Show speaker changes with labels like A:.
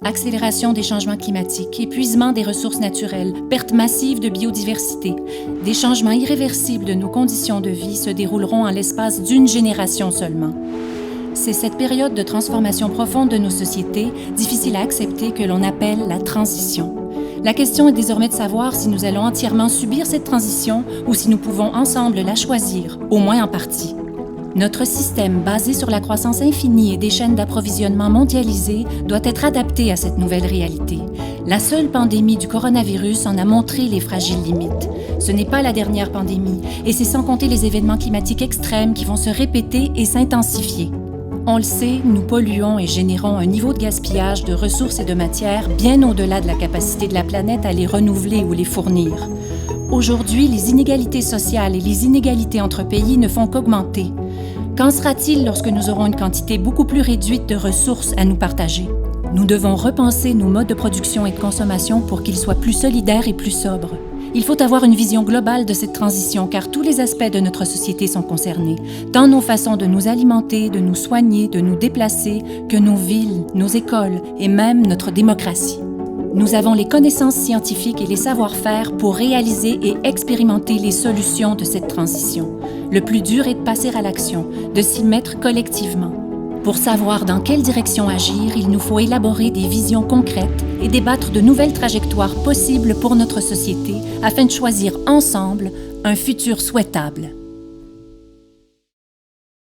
A: Accélération des changements climatiques, épuisement des ressources naturelles, perte massive de biodiversité. Des changements irréversibles de nos conditions de vie se dérouleront en l'espace d'une génération seulement. C'est cette période de transformation profonde de nos sociétés, difficile à accepter, que l'on appelle la transition. La question est désormais de savoir si nous allons entièrement subir cette transition ou si nous pouvons ensemble la choisir, au moins en partie. Notre système, basé sur la croissance infinie et des chaînes d'approvisionnement mondialisées, doit être adapté à cette nouvelle réalité. La seule pandémie du coronavirus en a montré les fragiles limites. Ce n'est pas la dernière pandémie, et c'est sans compter les événements climatiques extrêmes qui vont se répéter et s'intensifier. On le sait, nous polluons et générons un niveau de gaspillage de ressources et de matières bien au-delà de la capacité de la planète à les renouveler ou les fournir. Aujourd'hui, les inégalités sociales et les inégalités entre pays ne font qu'augmenter. Qu'en sera-t-il lorsque nous aurons une quantité beaucoup plus réduite de ressources à nous partager? Nous devons repenser nos modes de production et de consommation pour qu'ils soient plus solidaires et plus sobres. Il faut avoir une vision globale de cette transition car tous les aspects de notre société sont concernés, tant nos façons de nous alimenter, de nous soigner, de nous déplacer, que nos villes, nos écoles et même notre démocratie. Nous avons les connaissances scientifiques et les savoir-faire pour réaliser et expérimenter les solutions de cette transition. Le plus dur est de passer à l'action, de s'y mettre collectivement. Pour savoir dans quelle direction agir, il nous faut élaborer des visions concrètes et débattre de nouvelles trajectoires possibles pour notre société afin de choisir ensemble un futur souhaitable.